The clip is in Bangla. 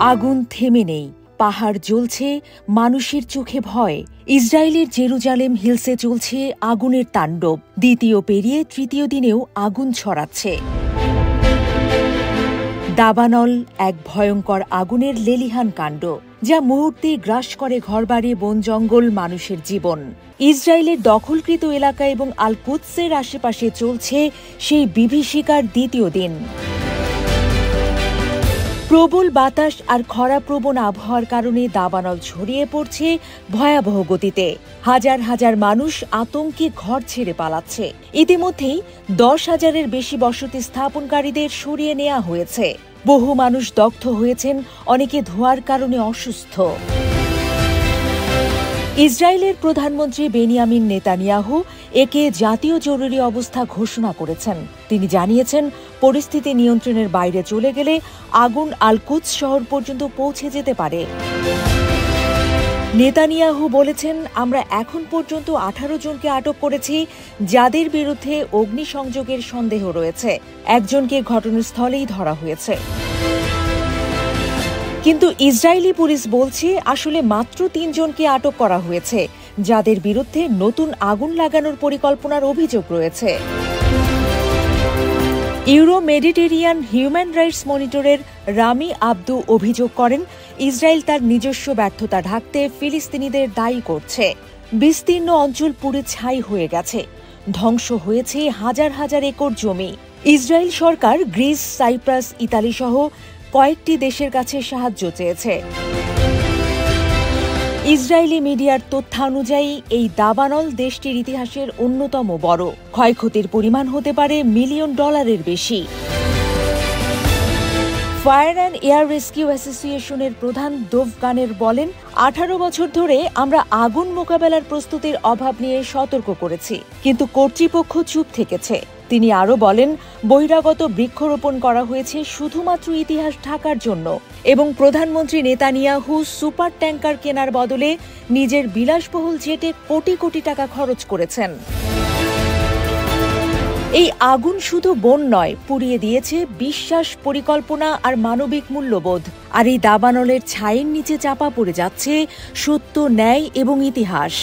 আগুন থেমে নেই, পাহাড় জ্বলছে, মানুষের চোখে ভয়। ইসরায়েলের জেরুজালেম হিলসে চলছে আগুনের তাণ্ডব। দ্বিতীয় পেরিয়ে তৃতীয় দিনেও আগুন ছড়াচ্ছে। দাবানল এক ভয়ঙ্কর আগুনের লেলিহান কাণ্ড, যা মুহূর্তে গ্রাস করে ঘরবাড়ি, বন জঙ্গল, মানুষের জীবন। ইসরায়েলের দখলকৃত এলাকা এবং আল কুদসের আশেপাশে চলছে সেই বিভীষিকার দ্বিতীয় দিন। প্রবল বাতাস আর খরাপ্রবণ আবহাওয়ার কারণে দাবানল ছড়িয়ে পড়ছে ভয়াবহ গতিতে। হাজার হাজার মানুষ আতঙ্কে ঘর ছেড়ে পালাচ্ছে। ইতিমধ্যেই 10,000-এর বেশি বসতি স্থাপনকারীদের সরিয়ে নেওয়া হয়েছে। বহু মানুষ দগ্ধ হয়েছেন, অনেকে ধোঁয়ার কারণে অসুস্থ। ইসরায়েলের প্রধানমন্ত্রী বেনিয়ামিন নেতানিয়াহু একে জাতীয় জরুরি অবস্থা ঘোষণা করেছেন। তিনি জানিয়েছেন, পরিস্থিতি নিয়ন্ত্রণের বাইরে চলে গেলে আগুন আল কুদস শহর পর্যন্ত পৌঁছে যেতে পারে। নেতানিয়াহু বলেছেন, আমরা এখন পর্যন্ত 18 জনকে আটক করেছি, যাদের বিরুদ্ধে অগ্নিসংযোগের সন্দেহ রয়েছে। একজনকে ঘটনাস্থলেই ধরা হয়েছে। কিন্তু ইসরায়েলি পুলিশ বলছে, আসলে মাত্র 3 জনকে আটক করা হয়েছে, যাদের বিরুদ্ধে নতুন আগুন লাগানোর পরিকল্পনার অভিযোগ রয়েছে। ইউরো মেডিটেরিয়ান হিউম্যান রাইটস মনিটরের রামি আব্দু অভিযোগ করেন, ইসরায়েল তার নিজস্ব ব্যর্থতা ঢাকতে ফিলিস্তিনিদের দায়ী করছে। বিস্তীর্ণ অঞ্চল পুড়ে ছাই হয়ে গেছে, ধ্বংস হয়েছে হাজার হাজার একর জমি। ইসরায়েল সরকার গ্রিস, সাইপ্রাস, ইতালি সহ কয়েকটি দেশের কাছে সাহায্য চেয়েছে। ইসরায়েলি মিডিয়ার তথ্যানুযায়ী এই দাবানল দেশটির ইতিহাসের অন্যতম বড়। ক্ষয়ক্ষতির পরিমাণ হতে পারে $1 মিলিয়ন বেশি। ফায়ার অ্যান্ড এয়ার রেস্কিউ অ্যাসোসিয়েশনের প্রধান দোভ গানের বলেন, 18 বছর ধরে আমরা আগুন মোকাবেলার প্রস্তুতির অভাব নিয়ে সতর্ক করেছি, কিন্তু কর্তৃপক্ষ চুপ থেকেছে। তিনি আরও বলেন, বহিরাগত বৃক্ষরোপণ করা হয়েছে শুধুমাত্র ইতিহাস ঢাকার জন্য এবং প্রধানমন্ত্রী নেতানিয়াহু সুপার ট্যাঙ্কার কেনার বদলে নিজের বিলাসবহুল জেটে কোটি কোটি টাকা খরচ করেছেন। এই আগুন শুধু বন নয়, পুড়িয়ে দিয়েছে বিশ্বাস, পরিকল্পনা আর মানবিক মূল্যবোধ। আর এই দাবানলের ছায়ের নিচে চাপা পড়ে যাচ্ছে সত্য, ন্যায় এবং ইতিহাস।